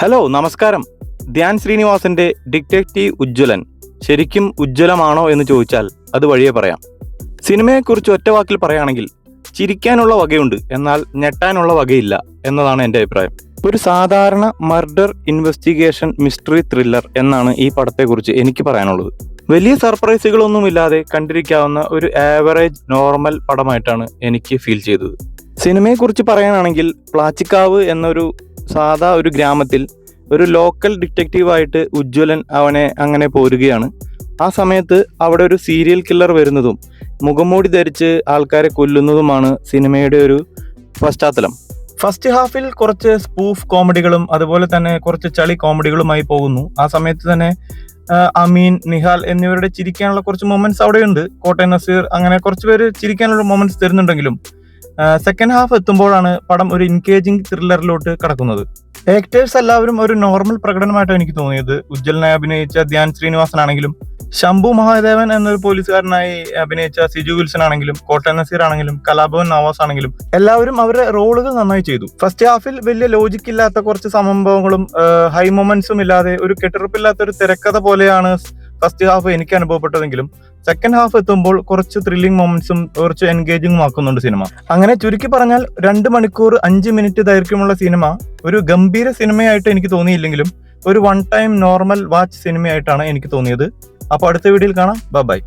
Hello നമസ്കാരം. ധ്യാൻ ശ്രീനിവാസന്റെ detective Ujjwalan ശരിക്കും ഉജ്ജ്വലമാണോ എന്ന് ചോദിച്ചാൽ അത് വഴിയേ പറയാം. സിനിമയെക്കുറിച്ച് ഒറ്റ വാക്കിൽ പറയുകയാണെങ്കിൽ ചിരിക്കാനുള്ള വകയുണ്ട്, എന്നാൽ ഞെട്ടാനുള്ള വകയില്ല എന്നതാണ് എൻ്റെ അഭിപ്രായം. ഒരു സാധാരണ മർഡർ ഇൻവെസ്റ്റിഗേഷൻ മിസ്റ്ററി ത്രില്ലർ എന്നാണ് ഈ പടത്തെക്കുറിച്ച് എനിക്ക് പറയാനുള്ളത്. വലിയ സർപ്രൈസുകളൊന്നുമില്ലാതെ കണ്ടിരിക്കാവുന്ന ഒരു ആവറേജ് നോർമൽ പടമായിട്ടാണ് എനിക്ക് ഫീൽ ചെയ്തത്. സിനിമയെക്കുറിച്ച് പറയാനാണെങ്കിൽ പ്ലാച്ചിക്കാവ് എന്നൊരു സാധാ ഒരു ഗ്രാമത്തിൽ ഒരു ലോക്കൽ ഡിറ്റക്റ്റീവായിട്ട് ഉജ്ജ്വലൻ അവനെ അങ്ങനെ പോരുകയാണ്. ആ സമയത്ത് അവിടെ ഒരു സീരിയൽ കില്ലർ വരുന്നതും മുഖംമൂടി ധരിച്ച് ആൾക്കാരെ കൊല്ലുന്നതുമാണ് സിനിമയുടെ ഒരു പശ്ചാത്തലം. ഫസ്റ്റ് ഹാഫിൽ കുറച്ച് സ്പൂഫ് കോമഡികളും അതുപോലെ തന്നെ കുറച്ച് ചളി കോമഡികളുമായി പോകുന്നു. ആ സമയത്ത് തന്നെ അമീൻ, നിഹാൽ എന്നിവരുടെ ചിരിക്കാനുള്ള കുറച്ച് മൊമെന്റ്സ് അവിടെയുണ്ട്. കോട്ടയം നസീർ, അങ്ങനെ കുറച്ച് പേര് ചിരിക്കാനുള്ള മൊമെന്റ്സ് തരുന്നുണ്ടെങ്കിലും സെക്കൻഡ് ഹാഫ് എത്തുമ്പോഴാണ് പടം ഒരു എൻഗേജിങ് ത്രില്ലറിലോട്ട് കടക്കുന്നത്. ആക്ടേഴ്സ് എല്ലാവരും ഒരു നോർമൽ പ്രകടനമായിട്ടാണ് എനിക്ക് തോന്നിയത്. ഉജ്ജ്വലനെ അഭിനയിച്ച ധ്യാൻ ശ്രീനിവാസൻ ആണെങ്കിലും, ശംഭു മഹാദേവൻ എന്നൊരു പോലീസുകാരനായി അഭിനയിച്ച സിജു വിൽസൺ ആണെങ്കിലും, കോട്ടയം നസീർ ആണെങ്കിലും, കലാഭവൻ നവാസ് ആണെങ്കിലും എല്ലാവരും അവരുടെ റോളുകൾ നന്നായി ചെയ്തു. ഫസ്റ്റ് ഹാഫിൽ വലിയ ലോജിക് ഇല്ലാത്ത കുറച്ച് സംഭവങ്ങളും ഹൈ മൊമെന്റ്സും ഇല്ലാതെ ഒരു കെട്ടുറപ്പില്ലാത്ത ഒരു തിരക്കഥ പോലെയാണ് ഫസ്റ്റ് ഹാഫ് എനിക്ക് അനുഭവപ്പെട്ടതെങ്കിലും സെക്കൻഡ് ഹാഫ് എത്തുമ്പോൾ കുറച്ച് ത്രില്ലിംഗ് മൊമെന്റ്സും കുറച്ച് എൻഗേജിംഗും ആക്കുന്നുണ്ട് സിനിമ. അങ്ങനെ ചുരുക്കി പറഞ്ഞാൽ 2 മണിക്കൂർ 5 മിനിറ്റ് ദൈർഘ്യമുള്ള സിനിമ ഒരു ഗംഭീര സിനിമയായിട്ട് എനിക്ക് തോന്നിയില്ലെങ്കിലും ഒരു വൺ ടൈം നോർമൽ വാച്ച് സിനിമയായിട്ടാണ് എനിക്ക് തോന്നിയത്. അപ്പോൾ അടുത്ത വീഡിയോയിൽ കാണാം. ബൈ.